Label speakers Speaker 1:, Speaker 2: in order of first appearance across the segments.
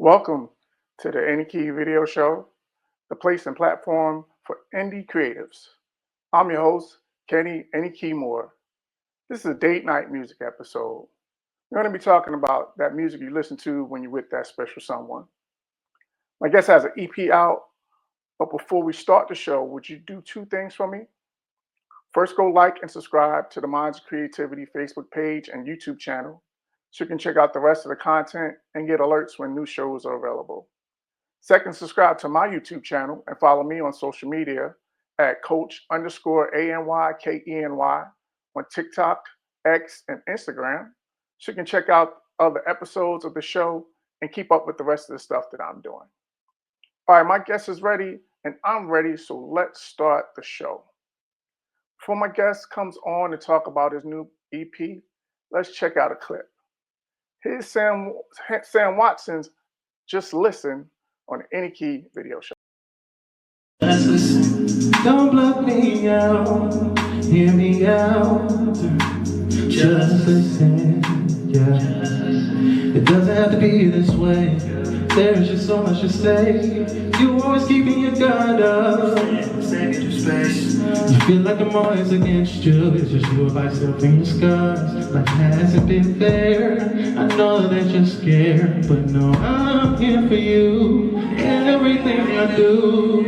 Speaker 1: Welcome to the Any Key Video Show, the place and platform for indie creatives. I'm your host, Kenny Any Key Moore. This is a date night music episode. We're going to be talking about that music you listen to when you're with that special someone. My guest has an EP out, but before we start the show, would you do two things for me? First, go like and subscribe to the Minds of Creativity Facebook page and YouTube channel so you can check out the rest of the content and get alerts when new shows are available. Second, subscribe to my YouTube channel and follow me on social media at Coach_ANYKENY on TikTok, X, and Instagram so you can check out other episodes of the show and keep up with the rest of the stuff that I'm doing. All right, my guest is ready and I'm ready, so let's start the show. Before my guest comes on to talk about his new EP, let's check out a clip. Here's Sam Watson's Just Listen on the Any Key Video Show.
Speaker 2: Just listen, don't block me out, hear me out. Just listen, yeah. It doesn't have to be this way. There's just so much to say. You always keeping your guard up. Save your space. You feel like I'm always against you. It's just you by yourself and your scars. Life hasn't been fair. I know that you're scared, but no, I'm here for you and everything I do.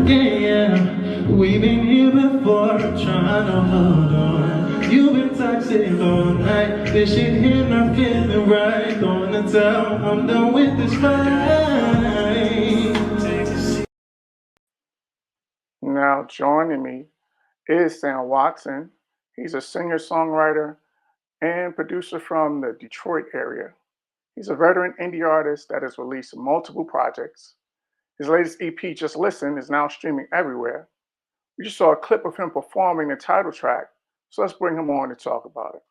Speaker 2: Yeah. We've been here before, trying to hold on. You've been toxic all night. This shit here not feeling right. Gonna tell I'm done with this fight.
Speaker 1: Now joining me is Sam Watson. He's a singer-songwriter and producer from the Detroit area. He's a veteran indie artist that has released multiple projects. His latest EP, Just Listen, is now streaming everywhere. We just saw a clip of him performing the title track, so let's bring him on to talk about it.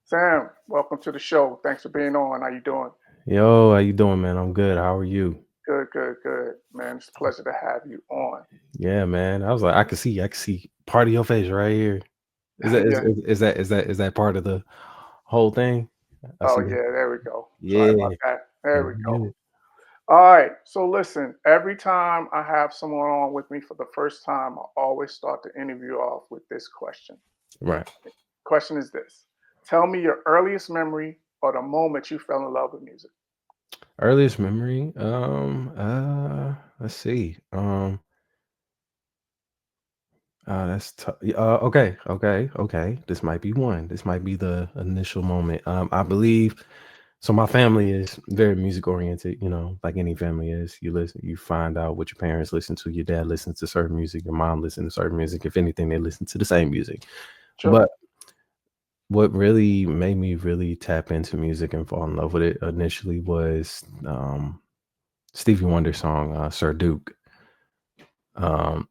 Speaker 1: Sam, welcome to the show. Thanks for being on. How you doing?
Speaker 3: Yo, how you doing, man? I'm good. How are you?
Speaker 1: Good. Man, it's a pleasure to have you on.
Speaker 3: Yeah, man. I was like, I can see part of your face right here. Is that part of the whole thing?
Speaker 1: There we go.
Speaker 3: Yeah.
Speaker 1: Sorry about that. There we go. All right. So listen, every time I have someone on with me for the first time, I always start the interview off with this question.
Speaker 3: Right.
Speaker 1: The question is this. Tell me your earliest memory or the moment you fell in love with music.
Speaker 3: Earliest memory. Let's see. That's tough. Okay. This might be one. This might be the initial moment. I believe. So my family is very music oriented, like any family is. You listen, you find out what your parents listen to. Your dad listens to certain music. Your mom listens to certain music. If anything, they listen to the same music.
Speaker 1: Sure.
Speaker 3: But what really made me really tap into music and fall in love with it initially was Stevie Wonder's song, Sir Duke. For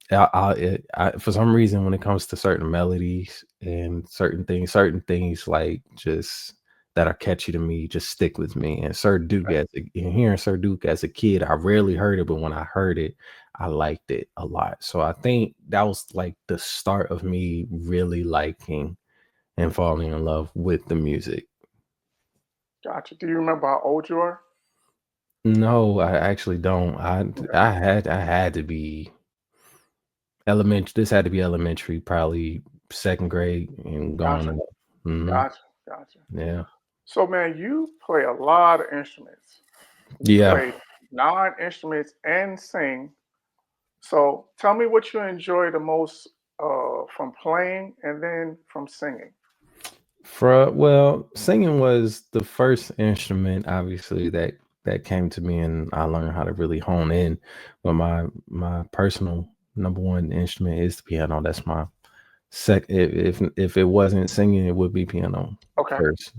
Speaker 3: some reason, when it comes to certain melodies and certain things like just that are catchy to me, just stick with me. And Sir Duke, hearing Sir Duke as a kid, I rarely heard it, but when I heard it, I liked it a lot. So I think that was like the start of me really liking and falling in love with the music.
Speaker 1: Gotcha. Do you remember how old you are?
Speaker 3: No, I actually don't. I had to be elementary. This had to be elementary, probably second grade and going
Speaker 1: Gotcha.
Speaker 3: up. Mhm.
Speaker 1: Gotcha.
Speaker 3: Yeah.
Speaker 1: So, man, you play a lot of instruments.
Speaker 3: Yeah.
Speaker 1: Play 9 instruments and sing. So, tell me what you enjoy the most from playing and then from singing.
Speaker 3: Singing was the first instrument, obviously, that came to me, and I learned how to really hone in. But my personal number one instrument is the piano. That's my if it wasn't singing, it would be piano
Speaker 1: Okay.
Speaker 3: first.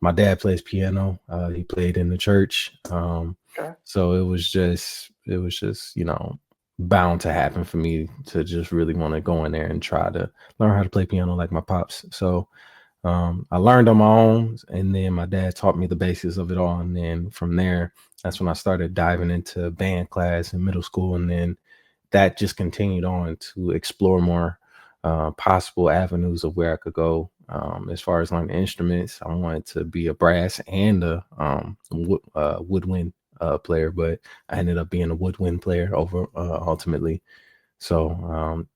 Speaker 3: My dad plays piano. He played in the church.
Speaker 1: Okay.
Speaker 3: So it was just bound to happen for me to just really want to go in there and try to learn how to play piano like my pops. So I learned on my own, and then my dad taught me the basics of it all. And then from there, that's when I started diving into band class in middle school. And then that just continued on to explore more possible avenues of where I could go As far as learning instruments, I wanted to be a brass and a woodwind player, but I ended up being a woodwind player over ultimately. So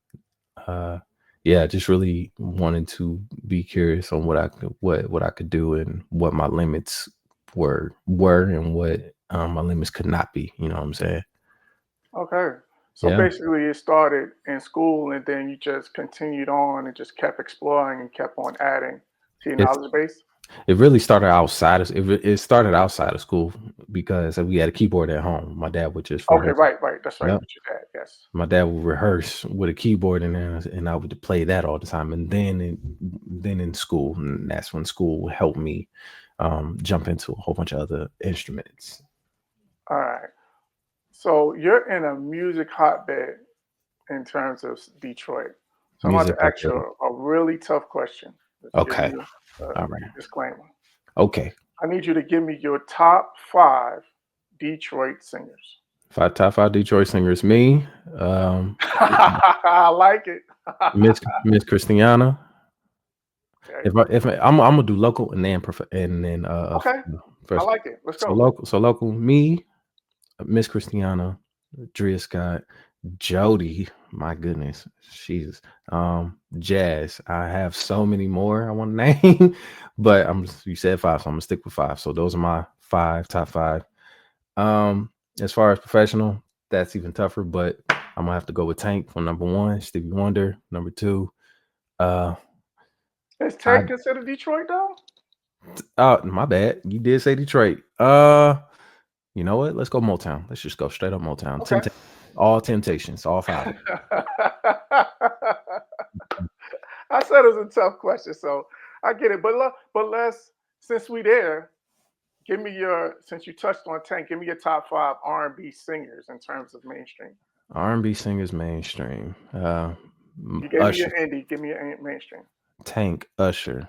Speaker 3: yeah, just really wanted to be curious on what I could do and what my limits were and what my limits could not be. You know what I'm saying?
Speaker 1: Okay. So
Speaker 3: Yeah.
Speaker 1: basically, it started in school, and then you just continued on and just kept exploring and kept on adding to your
Speaker 3: It's
Speaker 1: knowledge base.
Speaker 3: it really started outside of it started outside of school because we had a keyboard at home. My dad would just
Speaker 1: Okay,
Speaker 3: rehearse.
Speaker 1: right, right. That's right.
Speaker 3: Yep.
Speaker 1: What you had. Yes.
Speaker 3: My dad would rehearse with a keyboard in there, and I would play that all the time. And then in school, and that's when school helped me jump into a whole bunch of other instruments.
Speaker 1: All right. So you're in a music hotbed in terms of Detroit. So I'm about
Speaker 3: Music
Speaker 1: to
Speaker 3: out
Speaker 1: ask
Speaker 3: there.
Speaker 1: you a really tough question. Just giving
Speaker 3: Okay.
Speaker 1: you
Speaker 3: All
Speaker 1: a
Speaker 3: right.
Speaker 1: disclaimer.
Speaker 3: Okay.
Speaker 1: I need you to give me your top five Detroit singers.
Speaker 3: Top five Detroit singers. Me, um,
Speaker 1: I like it.
Speaker 3: Miss Christiana.
Speaker 1: Okay.
Speaker 3: I'm gonna do local and then
Speaker 1: Okay. I
Speaker 3: first.
Speaker 1: like it. Let's
Speaker 3: So
Speaker 1: go.
Speaker 3: local. Me, Miss Christiana, Drea Scott, Jody. My goodness, Jesus. Jazz. I have so many more I want to name, but you said five, so I'm gonna stick with five. So those are my top five. Um, as far as professional, that's even tougher, but I'm gonna have to go with Tank for number one, Stevie Wonder, number two. Uh
Speaker 1: Is
Speaker 3: I
Speaker 1: Tank considered Detroit though?
Speaker 3: oh my bad. You did say Detroit. You know what? Let's go Motown. Let's just go straight up Motown.
Speaker 1: Okay.
Speaker 3: All Temptations, all five.
Speaker 1: I said it was a tough question, so I get it. But let's since we there, give me your since you touched on Tank, give me your top five R&B singers in terms of mainstream.
Speaker 3: R&B singers mainstream.
Speaker 1: You gave me your
Speaker 3: Usher,
Speaker 1: indie, give me your mainstream.
Speaker 3: Tank, Usher.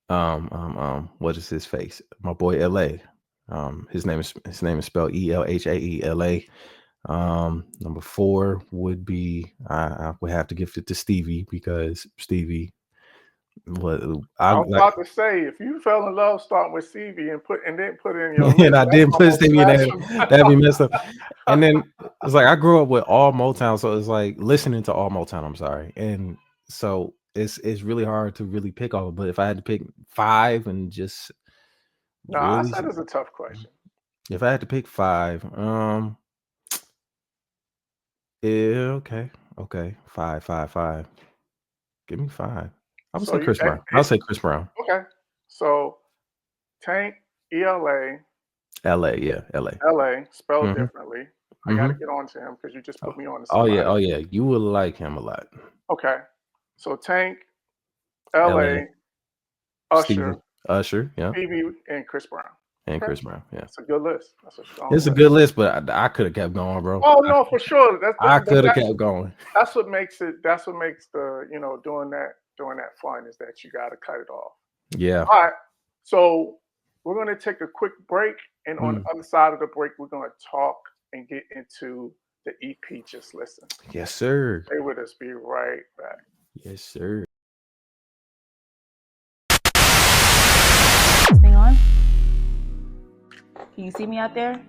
Speaker 3: What is his face? My boy LA. His name is spelled ELHAELA. Number four would be I would have to give it to Stevie because Stevie what I
Speaker 1: I was
Speaker 3: like
Speaker 1: about to say, if you fell in love starting with CV and then put it in your
Speaker 3: and
Speaker 1: list,
Speaker 3: I
Speaker 1: that's
Speaker 3: didn't put
Speaker 1: almost
Speaker 3: Stevie in that.
Speaker 1: blasphemy.
Speaker 3: That'd be messed up. And then it's like I grew up with all Motown, so it's like listening to all Motown. I'm sorry, and so it's really hard to really pick all. But if I had to pick five and just
Speaker 1: No, I
Speaker 3: really,
Speaker 1: said it's a tough question.
Speaker 3: if I had to pick five, yeah, okay, five. Give me five. I would
Speaker 1: So
Speaker 3: say
Speaker 1: you
Speaker 3: Chris Brown. I'll say Chris Brown.
Speaker 1: okay. So Tank, ELA,
Speaker 3: L.A. Yeah, L.A.
Speaker 1: LA, spelled
Speaker 3: Mm-hmm.
Speaker 1: differently. I got to
Speaker 3: Mm-hmm.
Speaker 1: get on to him because you just
Speaker 3: Oh,
Speaker 1: put me on to
Speaker 3: oh yeah,
Speaker 1: somebody.
Speaker 3: oh yeah. You would like him a lot.
Speaker 1: Okay. So Tank,
Speaker 3: L.A.
Speaker 1: LA,
Speaker 3: Stevie,
Speaker 1: Usher,
Speaker 3: Usher, yeah,
Speaker 1: Stevie, and Chris Brown.
Speaker 3: and
Speaker 1: Okay.
Speaker 3: Chris Brown. Yeah,
Speaker 1: That's a good list. That's a strong
Speaker 3: it's a
Speaker 1: list.
Speaker 3: good list, but I could have kept going, bro.
Speaker 1: Oh no, for sure.
Speaker 3: I could have kept going.
Speaker 1: That's what makes it. That's what makes the doing that fun is that you got to cut it off.
Speaker 3: Yeah.
Speaker 1: All right. So we're gonna take a quick break, and on the
Speaker 3: Mm.
Speaker 1: other side of the break, we're gonna talk and get into the EP. Just listen.
Speaker 3: Yes, sir.
Speaker 1: Stay with us. Be right back.
Speaker 3: Yes, sir.
Speaker 4: Thing on? Can you see me out there?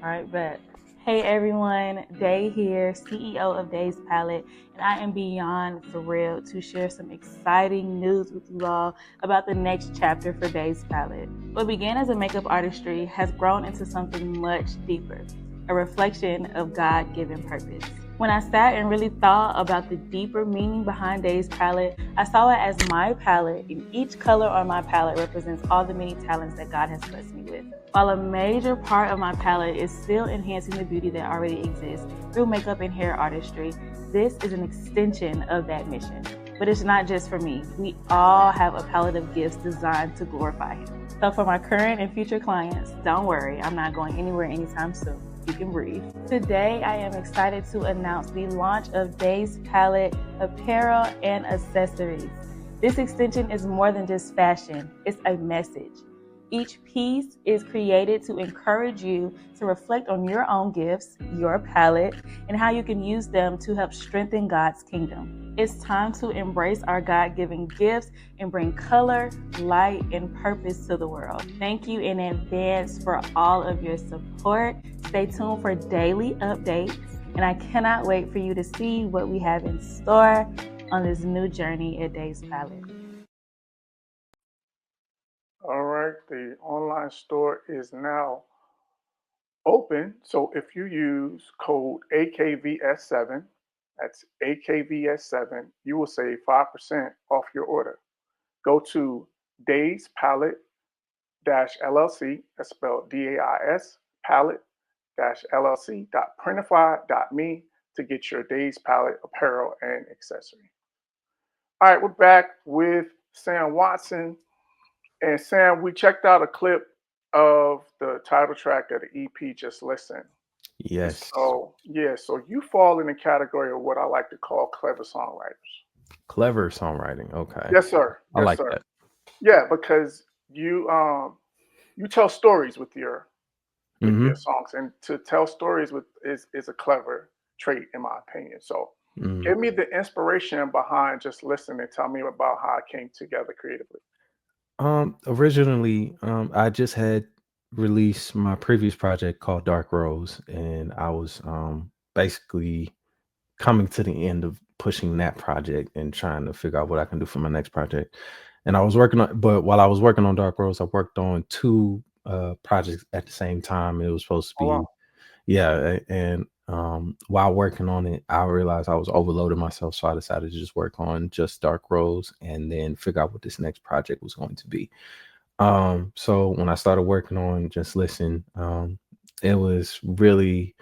Speaker 4: All right, bet. Hey everyone, Day here, CEO of Day's Palette, and I am beyond thrilled to share some exciting news with you all about the next chapter for Day's Palette. What began as a makeup artistry has grown into something much deeper, a reflection of God-given purpose. When I sat and really thought about the deeper meaning behind Day's Palette, I saw it as my palette, and each color on my palette represents all the many talents that God has blessed me with. While a major part of my palette is still enhancing the beauty that already exists through makeup and hair artistry, this is an extension of that mission. But it's not just for me. We all have a palette of gifts designed to glorify Him. So for my current and future clients, don't worry, I'm not going anywhere anytime soon. You can breathe. Today, I am excited to announce the launch of Day's Palette apparel and accessories. This extension is more than just fashion, it's a message. Each piece is created to encourage you to reflect on your own gifts, your palette, and how you can use them to help strengthen God's kingdom. It's time to embrace our God-given gifts and bring color, light, and purpose to the world. Thank you in advance for all of your support. Stay tuned for daily updates, and I cannot wait for you to see what we have in store on this new journey at Days Palette.
Speaker 1: All right, the online store is now open. So if you use code AKVS7, that's AKVS7, you will save 5% off your order. Go to Days Palette LLC, that's spelled DAIS, palette LLC.printify.me to get your Days Palette apparel and accessory. All right, we're back with Sam Watson. And Sam, we checked out a clip of the title track of the EP, Just Listen. And
Speaker 3: Yes.
Speaker 1: so, yeah, so you fall in the category of what I like to call clever songwriters.
Speaker 3: Clever songwriting. Okay.
Speaker 1: Yes, sir.
Speaker 3: I
Speaker 1: Yes,
Speaker 3: like
Speaker 1: sir.
Speaker 3: that.
Speaker 1: Yeah, because you tell stories with
Speaker 3: Hmm.
Speaker 1: your songs, and to tell stories with is a clever trait in my opinion. So
Speaker 3: Mm.
Speaker 1: give me the inspiration behind Just Listen and tell me about how it came together creatively.
Speaker 3: Originally, I just had released my previous project called Dark Rose, and I was basically coming to the end of pushing that project and trying to figure out what I can do for my next project. And I was working on, but while I was working on Dark Rose, I worked on two projects at the same time. It was supposed to
Speaker 1: Oh wow.
Speaker 3: be, yeah, and while working on it, I realized I was overloading myself, so I decided to just work on just Dark Rose and then figure out what this next project was going to be. So when I started working on Just Listen, it was really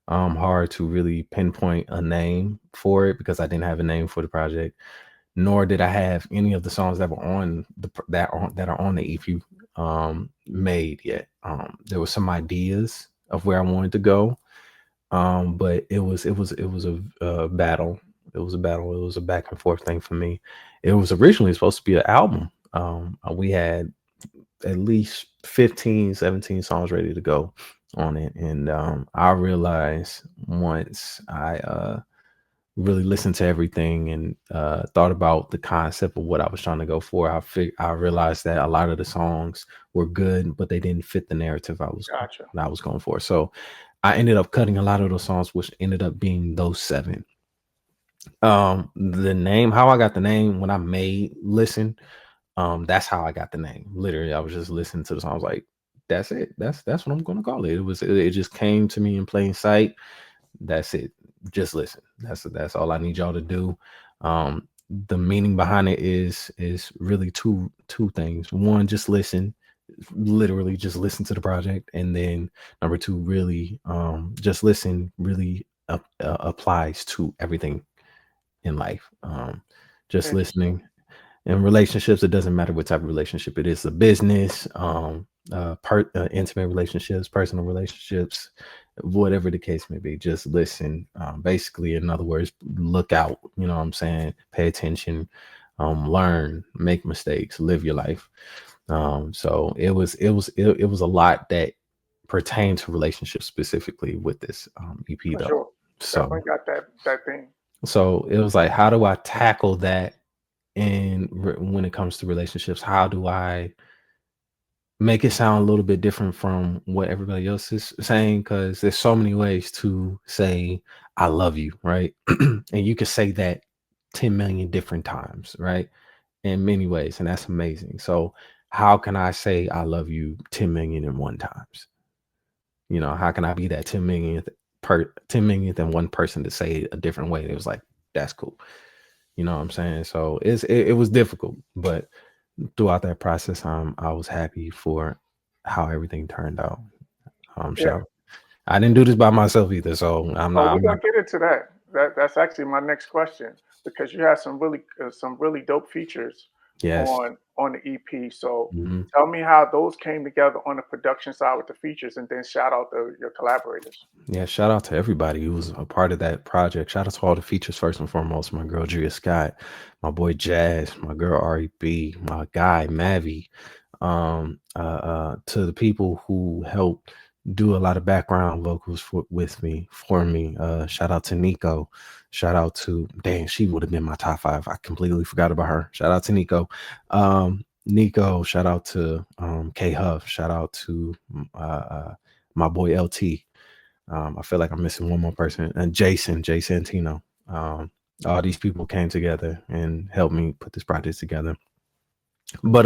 Speaker 3: hard to really pinpoint a name for it because I didn't have a name for the project, nor did I have any of the songs that were on that are on the EP made yet. There were some ideas of where I wanted to go, but it was a battle. It was a battle. It was a back and forth thing for me. It was originally supposed to be an album. We had at least 15, 17 songs ready to go on it. And I realized once I really listened to everything and thought about the concept of what I was trying to go for, I realized that a lot of the songs were good, but they didn't fit the narrative
Speaker 1: Gotcha.
Speaker 3: I was going for. So I ended up cutting a lot of those songs, which ended up being those seven. The name, how I got the name when I made Listen, that's how I got the name. Literally, I was just listening to the song. I was like, that's it. That's what I'm gonna call it. It just came to me in plain sight. That's it. Just listen. That's all I need y'all to do. The meaning behind it is really two things. One, just listen. Literally just listen to the project. And then number two, really just listen really applies to everything in life. Just
Speaker 1: Interesting.
Speaker 3: listening in relationships, it doesn't matter what type of relationship it is, a business, intimate relationships, personal relationships, whatever the case may be, just listen. Basically, in other words, look out, you know what I'm saying? Pay attention, learn, make mistakes, live your life. So it was a lot that pertained to relationships specifically with this EP
Speaker 1: For
Speaker 3: though.
Speaker 1: sure.
Speaker 3: So
Speaker 1: Definitely got that thing.
Speaker 3: so it was like, how do I tackle that? And when it comes to relationships, how do I make it sound a little bit different from what everybody else is saying? Because there's so many ways to say I love you, right? And you could say that 10 million different times, right? In many ways, and that's amazing. So how can I say I love you 10 million and one times? You know, how can I be that 10 millionth 10 millionth and one person to say it a different way? It was like, that's cool. You know what I'm saying? So it was difficult, but throughout that process, I was happy for how everything turned out.
Speaker 1: Yeah.
Speaker 3: Shout. I didn't do this by myself either, so
Speaker 1: Oh, we're
Speaker 3: I'm not.
Speaker 1: gonna get into that. That's actually my next question because you have some really dope features
Speaker 3: Yes.
Speaker 1: on the EP. So
Speaker 3: Mhm.
Speaker 1: tell me how those came together on the production side with the features, and then shout out your collaborators.
Speaker 3: Yeah, shout out to everybody who was a part of that project. Shout out to all the features first and foremost. My girl Drea Scott, my boy Jazz, my girl REB, my guy Mavi. To the people who helped do a lot of background vocals for me. Shout out to Nico. Shout out to dang, she would have been my top 5. I completely forgot about her. Shout out to Nico. Nico, shout out to K Huff, shout out to my boy LT. I feel like I'm missing one more person. And Jay Santino. All these people came together and helped me put this project together. But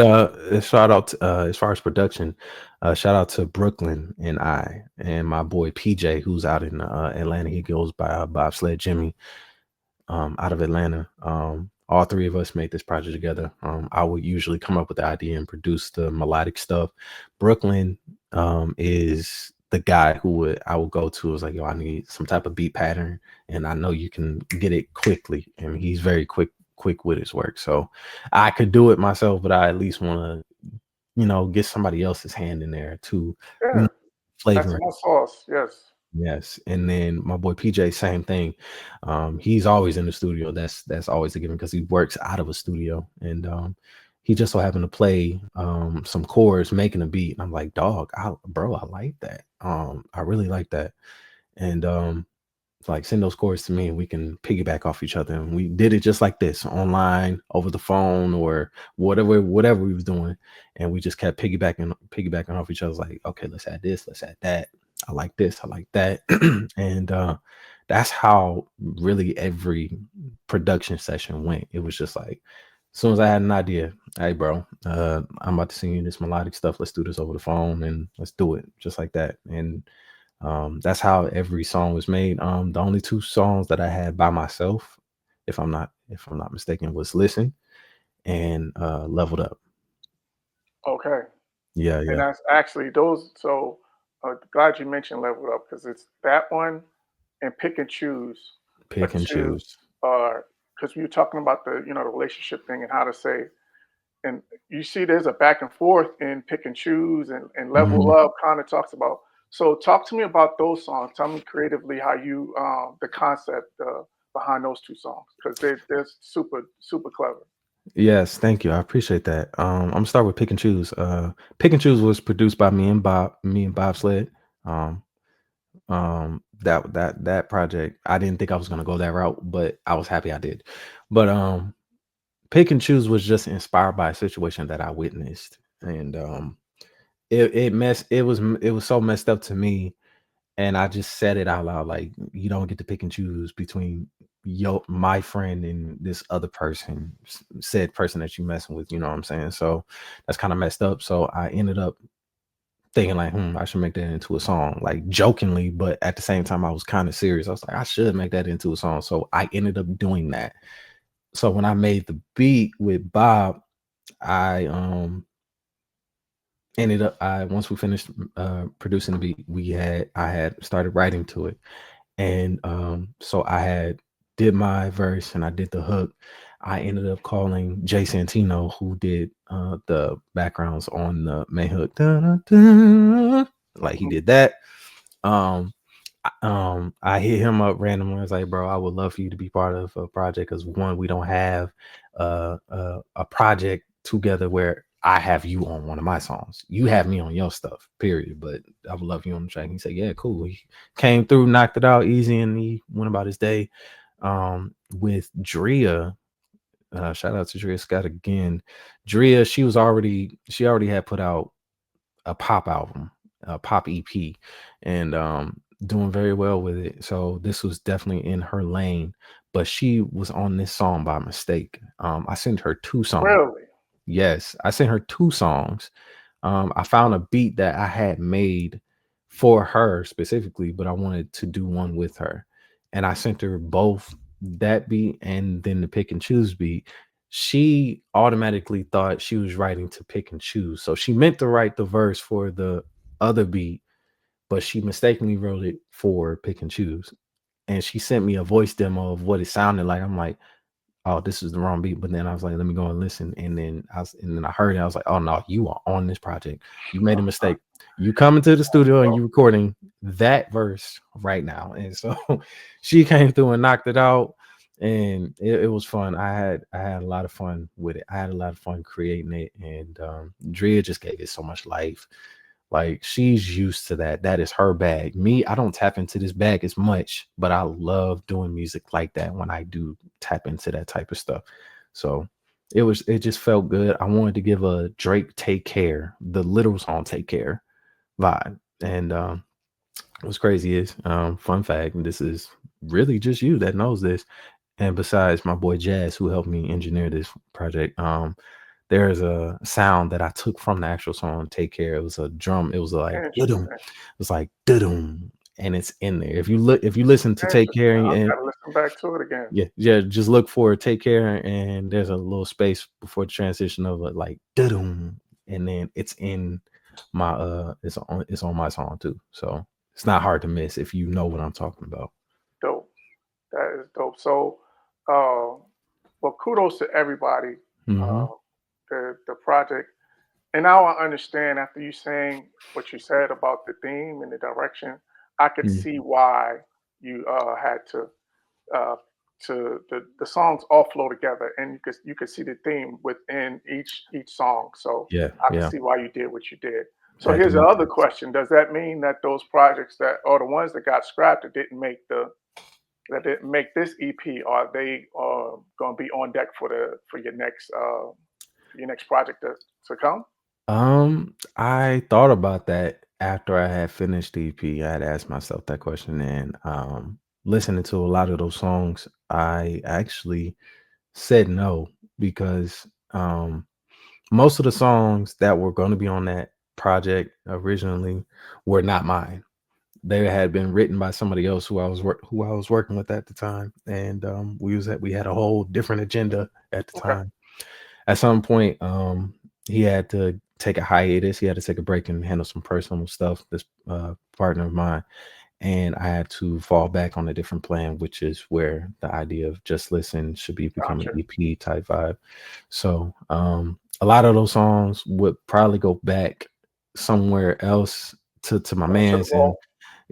Speaker 3: shout out to, as far as production, shout out to Brooklyn and my boy PJ, who's out in Atlanta. He goes by Bobsled Jimmy, out of Atlanta. All three of us made this project together. I would usually come up with the idea and produce the melodic stuff. Brooklyn is the guy I would go to. Was like, yo, I need some type of beat pattern, and I know you can get it quickly. And he's very quick with his work. So I could do it myself, but I at least want to, get somebody else's hand in there to,
Speaker 1: Yeah, that's
Speaker 3: flavor.
Speaker 1: my sauce. Yes.
Speaker 3: Yes, and then my boy PJ, same thing. He's always in the studio. That's always a given because he works out of a studio, and he just so happened to play some chords, making a beat. And I'm like, dog, bro, I like that. I really like that, and like send those chords to me, and we can piggyback off each other. And we did it just like this, online, over the phone, or whatever we was doing, and we just kept piggybacking off each other. Like, okay, let's add this, let's add that. I like this, I like that. And that's how really every production session went. It was just like, as soon as I had an idea, hey bro, I'm about to sing you this melodic stuff, let's do this over the phone and let's do it just like that. And that's how every song was made. The only 2 songs that I had by myself, if I'm not mistaken, was Listen and Leveled Up.
Speaker 1: Okay.
Speaker 3: Yeah,
Speaker 1: And
Speaker 3: yeah.
Speaker 1: that's actually those. So glad you mentioned Level Up because it's that one and Pick and Choose are
Speaker 3: Pick and
Speaker 1: two.
Speaker 3: choose.
Speaker 1: Because we were talking about the relationship thing and how to say, and you see there's a back and forth in Pick and Choose and Level
Speaker 3: Mhm.
Speaker 1: Up kind of talks about. So talk to me about those songs. Tell me creatively how you the concept behind those 2 songs because they're super clever.
Speaker 3: Yes, thank you. I appreciate that. I'm gonna start with Pick and Choose. Pick and Choose was produced by me and Bob Sled. Um, that project, I didn't think I was gonna go that route, but I was happy I did. But Pick and Choose was just inspired by a situation that I witnessed, and it was so messed up to me, and I just said it out loud, like, you don't get to pick and choose between my friend and this other person, said person that you messing with, you know what I'm saying? So that's kind of messed up. So I ended up thinking like, I should make that into a song, like jokingly, but at the same time I was kind of serious. I was like, I should make that into a song. So I ended up doing that. So when I made the beat with Bob, I ended up I once we finished producing the beat, I had started writing to it. And so I had did my verse and I did the hook. I ended up calling Jay Santino, who did the backgrounds on the main hook. Like he
Speaker 1: Mhm.
Speaker 3: did that. Um, I hit him up randomly. I was like, bro, I would love for you to be part of a project because one, we don't have a project together where I have you on one of my songs. You have me on your stuff, period. But I would love you on the track. He said, yeah, cool. He came through, knocked it out easy, and he went about his day. With Drea, shout out to Drea Scott again. Drea, she already had put out a pop album, a pop EP, and doing very well with it. So this was definitely in her lane. But she was on this song by mistake. I sent her 2 songs.
Speaker 1: Really?
Speaker 3: Yes, I sent her 2 songs. I found a beat that I had made for her specifically, but I wanted to do one with her. And I sent her both that beat and then the Pick and Choose beat. She automatically thought she was writing to Pick and Choose. So she meant to write the verse for the other beat, but she mistakenly wrote it for Pick and Choose. And she sent me a voice demo of what it sounded like. I'm like, oh, this is the wrong beat. But then I was like, let me go and listen. And then I heard it. I was like, oh no, you are on this project. You made a mistake. You coming to the studio and you recording that verse right now. And so she came through and knocked it out. And it was fun. I had a lot of fun with it. I had a lot of fun creating it. And Drea just gave it so much life. Like she's used to that. That is her bag. Me, I don't tap into this bag as much, but I love doing music like that when I do tap into that type of stuff. So it just felt good. I wanted to give a Drake Take Care, the literal song Take Care vibe. And what's crazy is, fun fact, and this is really just you that knows this. And besides my boy Jazz, who helped me engineer this project, there's a sound that I took from the actual song Take Care. It was a drum. It was like dudum.
Speaker 1: Interesting.
Speaker 3: It was like dudum, and it's in there. If you listen to Take
Speaker 1: Interesting.
Speaker 3: Care
Speaker 1: I
Speaker 3: and
Speaker 1: gotta listen back to it again.
Speaker 3: yeah, just look for Take Care, and there's a little space before the transition of it, like dudum, and then it's in my it's on my song too. So it's not hard to miss if you know what I'm talking about.
Speaker 1: Dope. That is dope. So, uh, well, kudos to everybody.
Speaker 3: Hmm.
Speaker 1: Uh, the project, and now I understand after you saying what you said about the theme and the direction, I could
Speaker 3: Yeah,
Speaker 1: see why you had uh, to the songs all flow together, and you could see the theme within each song. So
Speaker 3: yeah,
Speaker 1: I could
Speaker 3: yeah.
Speaker 1: see why you did what you did. So
Speaker 3: Had to
Speaker 1: here's the
Speaker 3: make
Speaker 1: other
Speaker 3: sense.
Speaker 1: question: does that mean that those projects that or the ones that got scrapped that didn't make this EP, are they going to be on deck for your next project to come?
Speaker 3: I thought about that after I had finished the EP. I had asked myself that question, and listening to a lot of those songs, I actually said no because most of the songs that were going to be on that project originally were not mine. They had been written by somebody else who I was working with at the time, and we had a whole different agenda at the
Speaker 1: Okay,
Speaker 3: time. At some point, he had to take a hiatus. He had to take a break and handle some personal stuff. This partner of mine, and I had to fall back on a different plan, which is where the idea of Just Listen should be becoming
Speaker 1: gotcha.
Speaker 3: EP type vibe. So a lot of those songs would probably go back somewhere else to my
Speaker 1: To the
Speaker 3: man's and
Speaker 1: ball.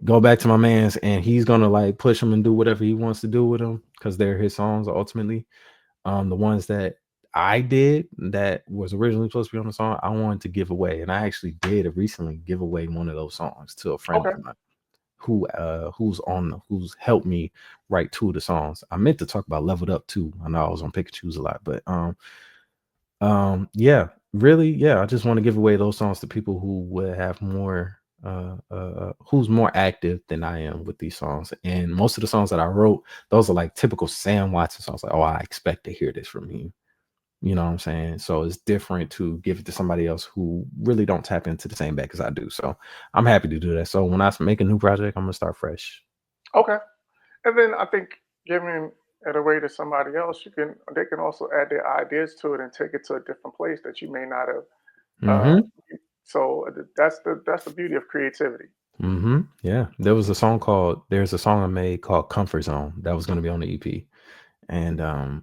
Speaker 3: go back to my man's, and he's gonna like push them and do whatever he wants to do with them because they're his songs ultimately. The ones that I did that was originally supposed to be on the song, I wanted to give away, and I actually did recently give away one of those songs to a friend
Speaker 1: Okay,
Speaker 3: of mine who's helped me write two of the songs. I meant to talk about Leveled Up too. I know I was on Pick and Choose a lot, but yeah, really, yeah. I just want to give away those songs to people who would have more who's more active than I am with these songs. And most of the songs that I wrote, those are like typical Sam Watson songs. Like, oh, I expect to hear this from you. You know what I'm saying? So it's different to give it to somebody else who really don't tap into the same bag as I do. So I'm happy to do that. So when I make a new project, I'm gonna start fresh.
Speaker 1: okay. And then I think giving it away to somebody else, they can also add their ideas to it and take it to a different place that you may not have. Uh,
Speaker 3: Hmm.
Speaker 1: that's the beauty of creativity.
Speaker 3: Yeah. There's a song I made called Comfort Zone that was gonna be on the EP. And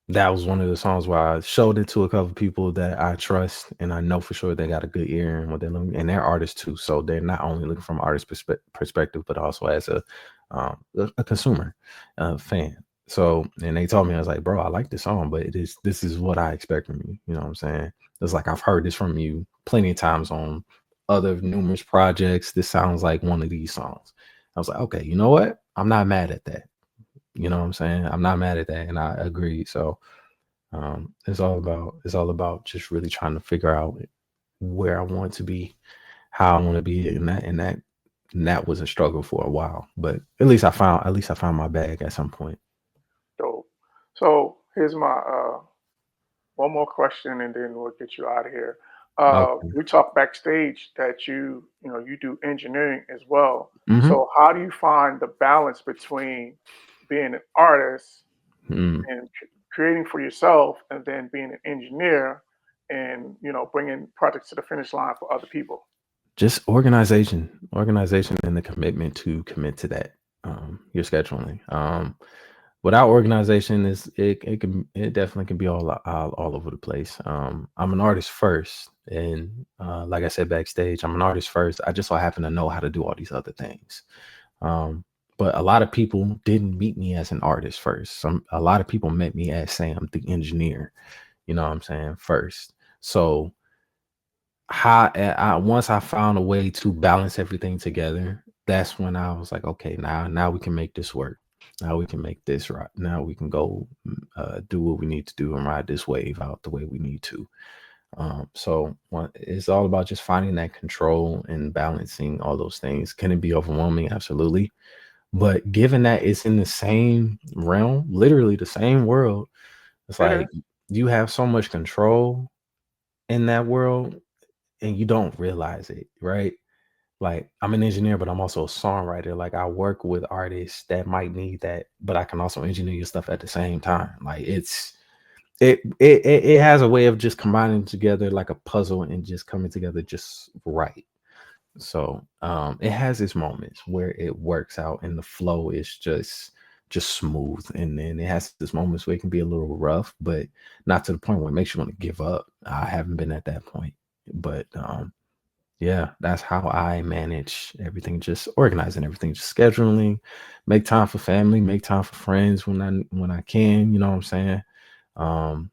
Speaker 3: that was one of the songs where I showed it to a couple of people that I trust and I know for sure they got a good ear and what they're looking, and they're artists too. So they're not only looking from an artist perspective, but also as a consumer, fan. So, and they told me, I was like, bro, I like this song, but this is what I expect from you. You know what I'm saying? It's like, I've heard this from you plenty of times on other numerous projects. This sounds like one of these songs. I was like, okay, you know what? I'm not mad at that. You know what I'm saying? I'm not mad at that, and I agree. So it's all about just really trying to figure out where I want to be, how I want to be, and that was a struggle for a while. But at least I found my bag at some point.
Speaker 1: So, here's my one more question, and then we'll get you out of here.
Speaker 3: Okay.
Speaker 1: We talked backstage that you do engineering as well.
Speaker 3: Mm-hmm.
Speaker 1: So how do you find the balance between being an artist
Speaker 3: Mm.
Speaker 1: and creating for yourself, and then being an engineer and bringing projects to the finish line for other people?
Speaker 3: Just organization, and the commitment to commit to that. Your scheduling. Without organization, it definitely can be all over the place. I'm an artist first, and like I said backstage, I'm an artist first. I just so happen to know how to do all these other things. Um, but a lot of people didn't meet me as an artist first. A lot of people met me as Sam, the engineer. You know what I'm saying? First, so once I found a way to balance everything together, that's when I was like, okay, now we can make this work. Now we can make this right. Now we can go do what we need to do and ride this wave out the way we need to. It's all about just finding that control and balancing all those things. Can it be overwhelming? Absolutely. But given that it's in the same realm, literally the same world, it's
Speaker 1: It
Speaker 3: like
Speaker 1: is.
Speaker 3: you have so much control in that world and you don't realize it, right? Like I'm an engineer, but I'm also a songwriter. Like I work with artists that might need that, but I can also engineer your stuff at the same time. Like it has a way of just combining together like a puzzle and just coming together just right. So it has its moments where it works out and the flow is just smooth. And then it has its moments where it can be a little rough, but not to the point where it makes you want to give up. I haven't been at that point. But yeah, that's how I manage everything, just organizing everything, just scheduling, make time for family, make time for friends when I can, you know what I'm saying? Um,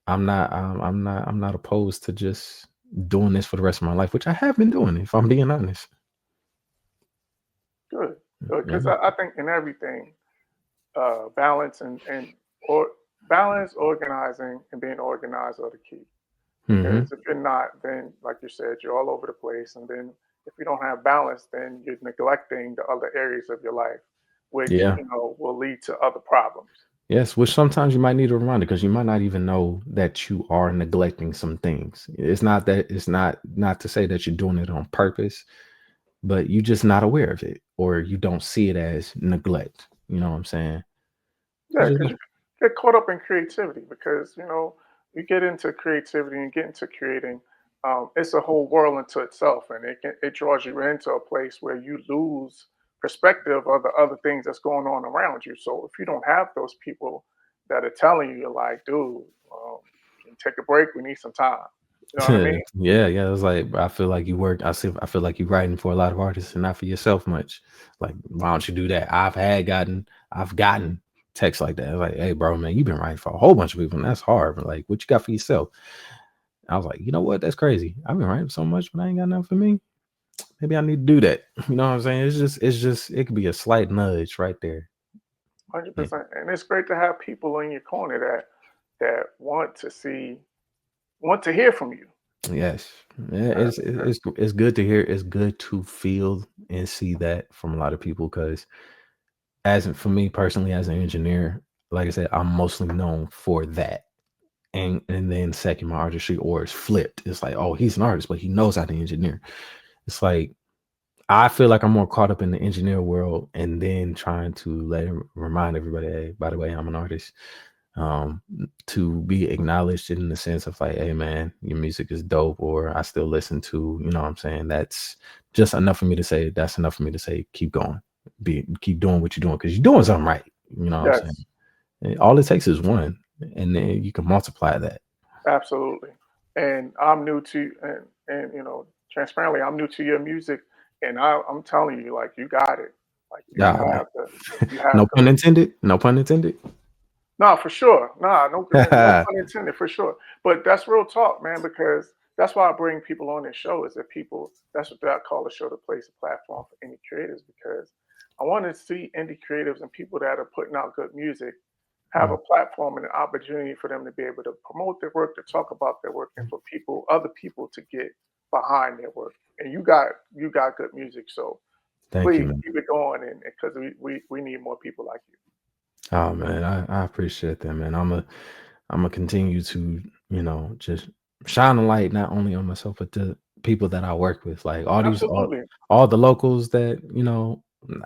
Speaker 3: I'm not opposed to just doing this for the rest of my life, which I have been doing, if I'm being honest.
Speaker 1: Good. Good.
Speaker 3: Yeah.
Speaker 1: Because I think in everything, balance and or balance, organizing, and being organized are the key.
Speaker 3: Hmm.
Speaker 1: Because if you're not, then like you said, you're all over the place. And then if you don't have balance, then you're neglecting the other areas of your life, which
Speaker 3: Yeah.
Speaker 1: will lead to other problems.
Speaker 3: Yes, which sometimes you might need a reminder because you might not even know that you are neglecting some things. It's not to say that you're doing it on purpose, but you're just not aware of it or you don't see it as neglect. You know what I'm saying? You
Speaker 1: Yeah,
Speaker 3: just
Speaker 1: because you get caught up in creativity because you get into creativity and get into creating. It's a whole world into itself, and it draws you into a place where you lose perspective of the other things that's going on around you. So if you don't have those people that are telling you, you're like, dude, can you take a break? We need some time. You know what I mean?
Speaker 3: yeah, yeah. It's like I feel like you work. I feel like you're writing for a lot of artists and not for yourself much. Like, why don't you do that? I've gotten texts like that. It's like, hey, bro, man, you've been writing for a whole bunch of people, and that's hard. But like, what you got for yourself? I was like, you know what? That's crazy. I've been writing so much, but I ain't got nothing for me. Maybe I need to do that. You know what I'm saying? It's just it could be a slight nudge right there.
Speaker 1: 100%. And it's great to have people in your corner that want to hear from you.
Speaker 3: Yes. Yeah,
Speaker 1: Uh,
Speaker 3: it's good to hear. It's good to feel and see that from a lot of people because for me personally as an engineer, like I said, I'm mostly known for that. And then second, my artistry or it's flipped. It's like, oh, he's an artist, but he knows how to engineer. It's like I feel like I'm more caught up in the engineer world and then trying to remind everybody, hey, by the way, I'm an artist. um to be acknowledged in the sense of like, hey man, your music is dope, or I still listen to, you know what I'm saying? That's just enough for me to say, that's enough for me to say, keep going, keep doing what you're doing because you're doing something right, you know what I'm saying?
Speaker 1: yes,
Speaker 3: And all it takes is one, and then you can multiply that.
Speaker 1: absolutely. And I'm new to and transparently, I'm new to your music, and I'm telling you, like you got it. Like you
Speaker 3: Yeah, man.
Speaker 1: have you have
Speaker 3: No
Speaker 1: the
Speaker 3: pun intended, no pun intended.
Speaker 1: no, for sure. Nah, no pun intended, for sure. But that's real talk, man, because that's why I bring people on this show is that people, that's what I call the show, the place, a platform for indie creatives, because I want to see indie creatives and people that are putting out good music have a platform and an opportunity for them to be able to promote their work, to talk about their work, and for other people to get behind their work. And you got good music, so
Speaker 3: Thank you,
Speaker 1: please
Speaker 3: man.
Speaker 1: keep it going, and because we need more people like you.
Speaker 3: Oh man, I appreciate that, man. I'm gonna continue to, just shine a light not only on myself but to people that I work with. Like all these
Speaker 1: Absolutely.
Speaker 3: all the locals that,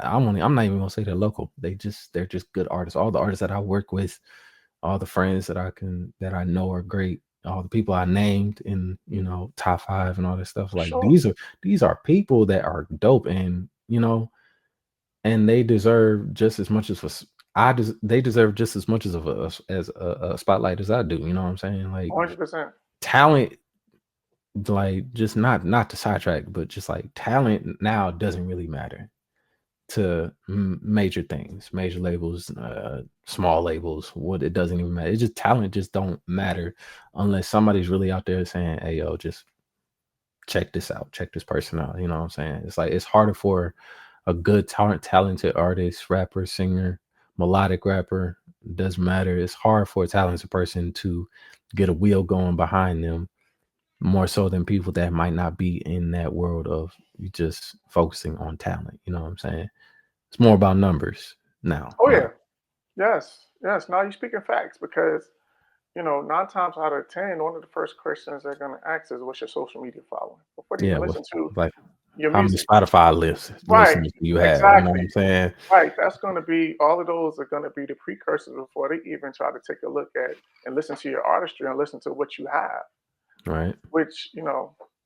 Speaker 3: I'm not even gonna say they're local. They're just good artists. All the artists that I work with, all the friends that I know are great. All the people I named in, top five and all this stuff.
Speaker 1: For
Speaker 3: Like
Speaker 1: sure.
Speaker 3: these are people that are dope, and and they deserve just as much as they deserve just as much as a spotlight as I do. You know what I'm saying? Like
Speaker 1: 100%.
Speaker 3: talent, like just not to sidetrack, but just like talent now doesn't really matter to major things, major labels, small labels. What it doesn't even matter. It's just talent just don't matter unless somebody's really out there saying, "Hey, yo, just." check this out, check this person out. You know what I'm saying? It's like it's harder for a good talented artist, rapper, singer, melodic rapper, doesn't matter. It's hard for a talented person to get a wheel going behind them more so than people that might not be in that world of just focusing on talent. You know what I'm saying? It's more about numbers now.
Speaker 1: Oh yeah, yes, yes. Now you're speaking facts because nine times out of ten, one of the first questions they're going to ask is, "What's your social media following?" Before they
Speaker 3: Yeah,
Speaker 1: even
Speaker 3: well,
Speaker 1: listen to
Speaker 3: like
Speaker 1: your
Speaker 3: how many
Speaker 1: music.
Speaker 3: Spotify
Speaker 1: Right.
Speaker 3: listeners do you have? You know what
Speaker 1: Exactly.
Speaker 3: I'm saying?
Speaker 1: Right. That's going to be all of those are going to be the precursors before they even try to take a look at and listen to your artistry and listen to what you have,
Speaker 3: Right.
Speaker 1: which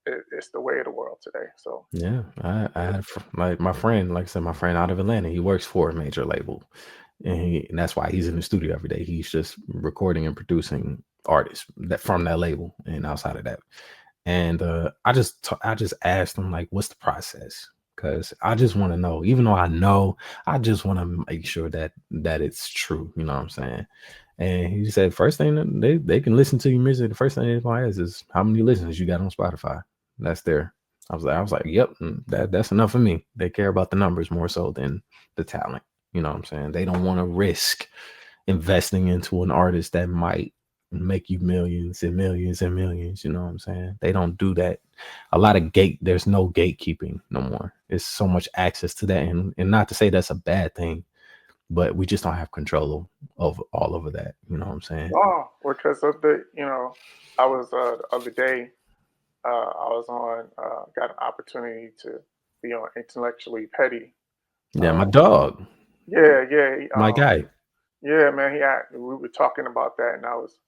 Speaker 1: it's the way of the world today. So
Speaker 3: Yeah, I had like my friend, like I said, my friend out of Atlanta. He works for a major label, and that's why he's in the studio every day. He's just recording and producing artists that from that label and outside of that. And I just asked him like, what's the process? Because I just want to know, even though I know, I just want to make sure that it's true. You know what I'm saying? And he said, first thing that they can listen to your music. The first thing they're gonna ask is how many listeners you got on Spotify. That's there. I was like, yep, that's enough for me. They care about the numbers more so than the talent. You know what I'm saying? They don't want to risk investing into an artist that might make you millions and millions and millions. You know what I'm saying? They don't do that. There's no gatekeeping no more. It's so much access to that. And not to say that's a bad thing, but we just don't have control of all over that. You know what I'm saying?
Speaker 1: oh, because of I was the other day I was on got an opportunity to be on intellectually petty.
Speaker 3: Yeah,
Speaker 1: Uh,
Speaker 3: my dog,
Speaker 1: yeah, yeah,
Speaker 3: my guy.
Speaker 1: yeah, man. We were talking about that, and I was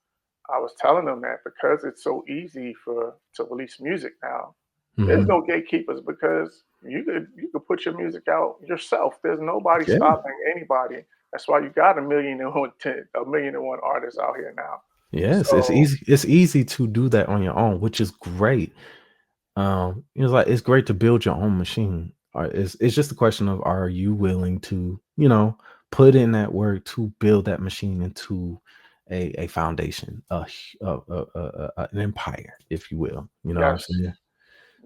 Speaker 1: telling them that because it's so easy to release music now, there's
Speaker 3: Hmm.
Speaker 1: no gatekeepers because you could put your music out yourself. There's nobody
Speaker 3: Yeah.
Speaker 1: stopping anybody. That's why you got a million and one artists out here now.
Speaker 3: Yes, it's
Speaker 1: So
Speaker 3: easy. It's easy to do that on your own, which is great. It's like it's great to build your own machine. It's just a question of are you willing to, put in that work to build that machine into a foundation, an empire, if you will. You know what I'm
Speaker 1: yes,
Speaker 3: saying?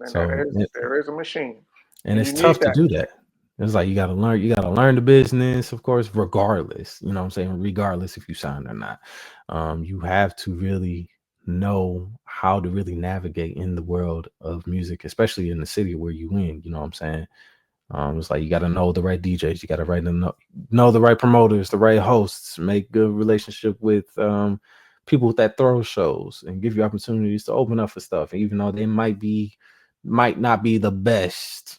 Speaker 1: and
Speaker 3: So
Speaker 1: there is a machine,
Speaker 3: and
Speaker 1: and
Speaker 3: it's
Speaker 1: you need
Speaker 3: tough to
Speaker 1: that.
Speaker 3: do that. It's like you gotta learn the business, of course, regardless. You know what I'm saying? Regardless if you sign or not. You have to really know how to really navigate in the world of music, especially in the city where you in, you know what I'm saying? It's like you gotta know the right DJs, you gotta know the right promoters, the right hosts, make good relationship with people that throw shows and give you opportunities to open up for stuff, even though they might not be the best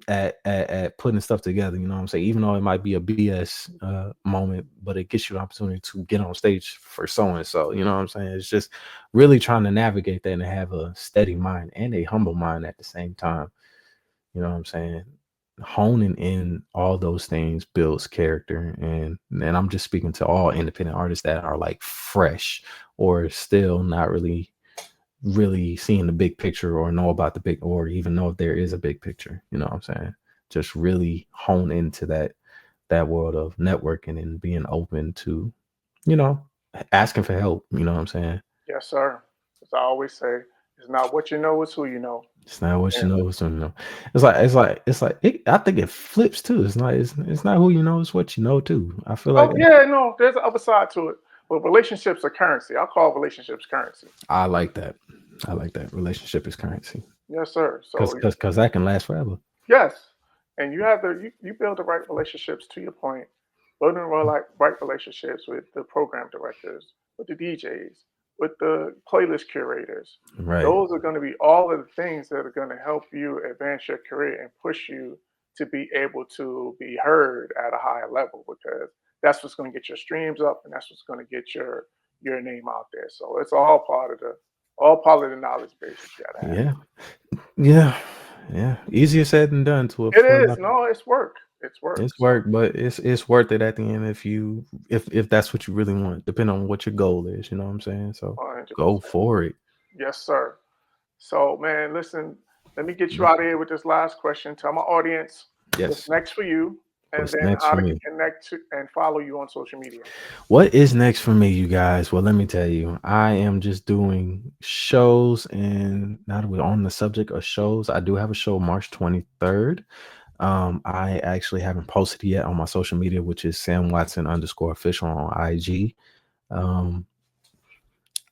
Speaker 3: at putting stuff together. You know what I'm saying? Even though it might be a BS moment, but it gets you an opportunity to get on stage for so and so. You know what I'm saying? It's just really trying to navigate that and have a steady mind and a humble mind at the same time. You know what I'm saying? Honing in all those things builds character, and I'm just speaking to all independent artists that are like fresh or still not really seeing the big picture or know about the big or even know if there is a big picture. You know what I'm saying? Just really hone into that world of networking and being open to, you know, asking for help. You know what I'm saying?
Speaker 1: Yes, sir. As I always say, it's not what you know, it's who you know.
Speaker 3: It's not what you
Speaker 1: And
Speaker 3: know, so you know. I think it flips too. It's not who you know, it's what you know too. I feel like
Speaker 1: oh yeah, no, there's an other side to it. But relationships are currency. I call relationships currency.
Speaker 3: I like that. I like that. Relationship is currency.
Speaker 1: Yes, sir.
Speaker 3: Cause
Speaker 1: So
Speaker 3: cause cause that can last forever.
Speaker 1: yes, and you have you build the right relationships. To your point, building right relationships with the program directors, with the DJs, with the playlist curators.
Speaker 3: Right.
Speaker 1: Those are going to be all of the things that are going to help you advance your career and push you to be able to be heard at a higher level because that's what's going to get your streams up and that's what's going to get your name out there. So it's all part of the knowledge base that you got to have.
Speaker 3: Yeah. Yeah. Yeah. Easier said than done to a
Speaker 1: It
Speaker 3: for a
Speaker 1: is
Speaker 3: lot.
Speaker 1: no, it's work. It's work.
Speaker 3: It's
Speaker 1: So
Speaker 3: work, but it's worth it at the end if that's what you really want, depending on what your goal is, you know what I'm saying? So
Speaker 1: 100%.
Speaker 3: go for it.
Speaker 1: Yes, sir. So, man, listen, let me get you
Speaker 3: Mm.
Speaker 1: out of here with this last question. Tell my audience what's
Speaker 3: Yes.
Speaker 1: next for you. And
Speaker 3: What's
Speaker 1: then
Speaker 3: next
Speaker 1: how
Speaker 3: for
Speaker 1: to
Speaker 3: me?
Speaker 1: connect to and follow you on social media.
Speaker 3: What is next for me, you guys? Well, let me tell you, I am just doing shows, and now that we're on the subject of shows, I do have a show March 23rd. I actually haven't posted yet on my social media, which is Sam Watson _official on IG. Um,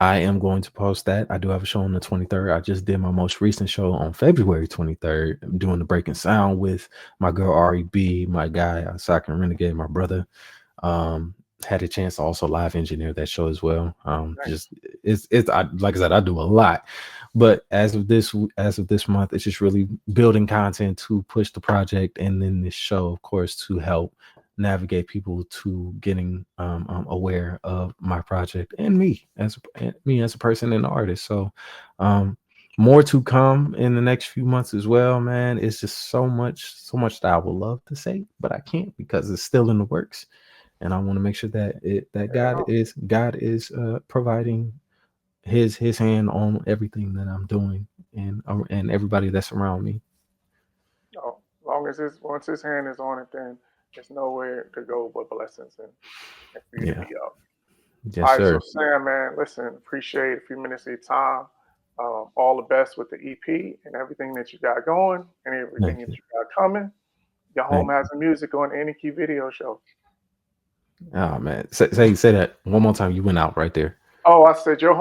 Speaker 3: I am going to post that. I do have a show on the 23rd. I just did my most recent show on February 23rd. I'm doing the Breaking Sound with my girl REB, my guy, Soccer Renegade, my brother. Had a chance to also live engineer that show as well.
Speaker 1: Nice.
Speaker 3: Just like I said, I do a lot, but as of this month, it's just really building content to push the project, and then this show, of course, to help navigate people to getting aware of my project and me as a person and artist. So more to come in the next few months as well, man. It's just so much that I would love to say, but I can't because it's still in the works, and I want to make sure that
Speaker 1: Fair enough.
Speaker 3: God is providing his hand on everything that I'm doing, and everybody that's around me.
Speaker 1: No, as long as once his hand is on it, then there's nowhere to go but blessings and for you to
Speaker 3: Yeah.
Speaker 1: be up.
Speaker 3: Yes,
Speaker 1: All right, so
Speaker 3: sir.
Speaker 1: Sam, man, listen, appreciate a few minutes of your time. All the best with the EP and everything that you got going and everything
Speaker 3: Thank
Speaker 1: that
Speaker 3: you.
Speaker 1: you got coming. Your home
Speaker 3: Thank
Speaker 1: has some music on any key video show.
Speaker 3: Oh man, say that one more time. You went out right there.
Speaker 1: Oh, I said your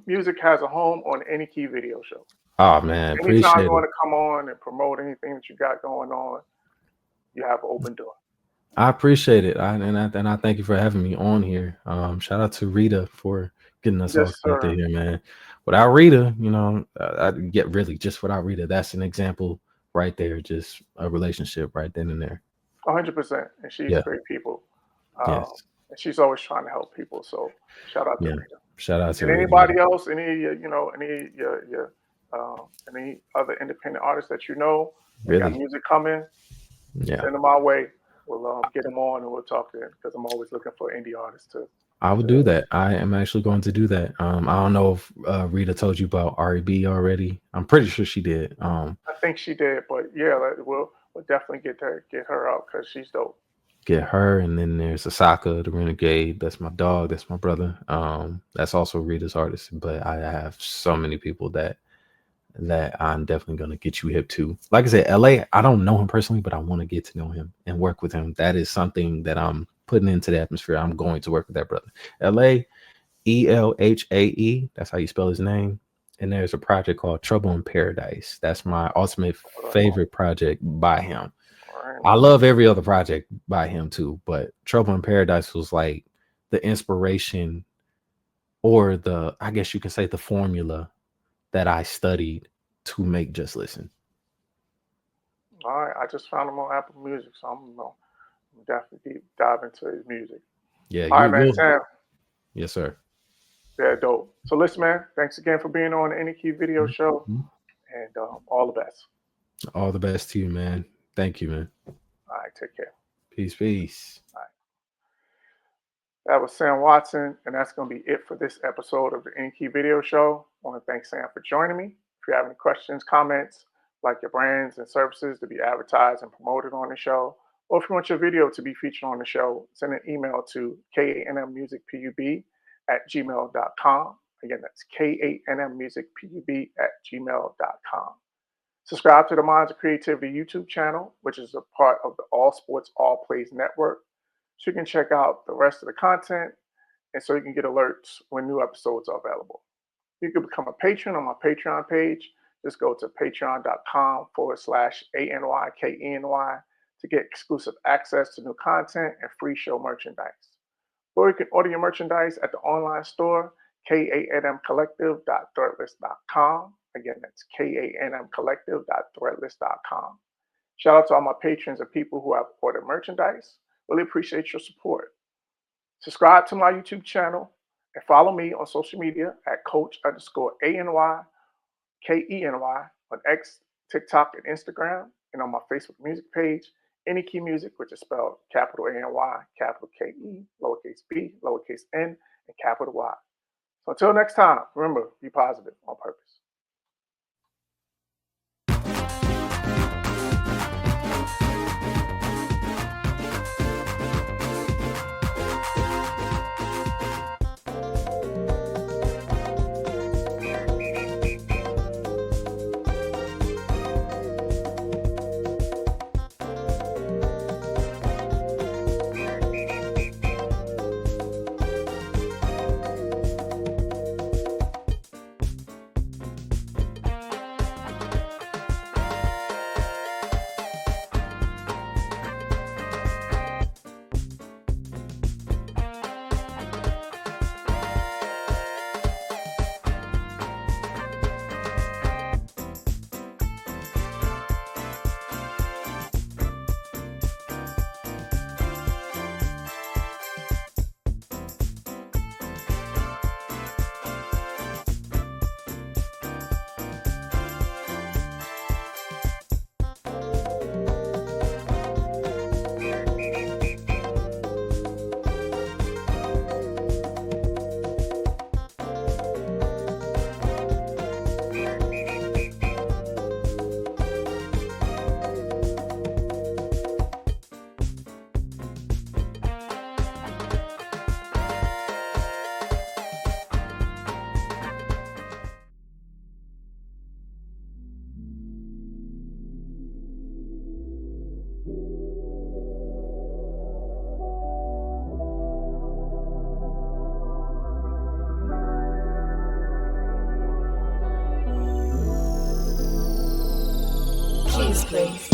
Speaker 1: music has a home on any key video show.
Speaker 3: Oh man,
Speaker 1: Anytime you
Speaker 3: appreciate
Speaker 1: want
Speaker 3: it.
Speaker 1: to come on and promote anything that you got going on, you have an open door.
Speaker 3: I appreciate it. I thank you for having me on here. Shout out to Rita for getting us all
Speaker 1: Yes,
Speaker 3: connected
Speaker 1: sir.
Speaker 3: here, man. Without Rita, I get really just without Rita. That's an example right there. Just a relationship right then and there.
Speaker 1: 100%. And she's
Speaker 3: Yeah.
Speaker 1: great people.
Speaker 3: Yes.
Speaker 1: And she's always trying to help people. So shout out to
Speaker 3: Yeah.
Speaker 1: Rita.
Speaker 3: Shout out to
Speaker 1: And
Speaker 3: Rita. Yeah.
Speaker 1: anybody else, any other independent artists that you know that got
Speaker 3: Really.
Speaker 1: music coming,
Speaker 3: Yeah.
Speaker 1: send them our way. We'll get them on and we'll talk to them because I'm always looking for indie artists to.
Speaker 3: I would do that. I am actually going to do that. I don't know if Rita told you about REB already. I'm pretty sure she did.
Speaker 1: I think she did, but yeah, we'll definitely get her out because she's dope.
Speaker 3: Get her, and then there's Asaka, the Renegade. That's my dog. That's my brother. That's also Rita's artist. But I have so many people that I'm definitely gonna get you hip to. Like I said, LA, I don't know him personally, but I want to get to know him and work with him. That is something that I'm putting into the atmosphere. I'm going to work with that brother. LA, ELHAE. That's how you spell his name. And there's a project called Trouble in Paradise. That's my ultimate favorite project by him. I love every other project by him too, but Trouble in Paradise was like the inspiration, or I guess you can say the formula that I studied to make Just Listen.
Speaker 1: All right, I just found him on Apple Music, so I'm gonna definitely deep dive into his music.
Speaker 3: Yeah,
Speaker 1: All right, man,
Speaker 3: you'll
Speaker 1: Sam.
Speaker 3: yes, sir.
Speaker 1: Yeah, dope. So listen, man, thanks again for being on the Any Key Video Show, and all the best.
Speaker 3: All the best to you, man. Thank you, man.
Speaker 1: All right, take care.
Speaker 3: Peace.
Speaker 1: All right. That was Sam Watson, and that's going to be it for this episode of the Any Key Video Show. I want to thank Sam for joining me. If you have any questions, comments, like your brands and services to be advertised and promoted on the show, or if you want your video to be featured on the show, send an email to kanmmusicpub@gmail.com. Again, that's kanmmusicpub@gmail.com. Subscribe to the Minds of Creativity YouTube channel, which is a part of the All Sports All Plays network, so you can check out the rest of the content and so you can get alerts when new episodes are available. You can become a patron on my Patreon page. Just go to patreon.com/ANYKENY to get exclusive access to new content and free show merchandise. Or you can order your merchandise at the online store, kanmcollective.threadless.com. Again, that's kanmcollective.threadless.com. Shout out to all my patrons and people who have ordered merchandise. Really appreciate your support. Subscribe to my YouTube channel and follow me on social media at Coach_ANYKENY on X, TikTok, and Instagram, and on my Facebook music page, Any Key Music, which is spelled capital ANY, capital KE, lowercase b, lowercase n, and capital Y. So until next time, remember, be positive on purpose.
Speaker 4: Peace.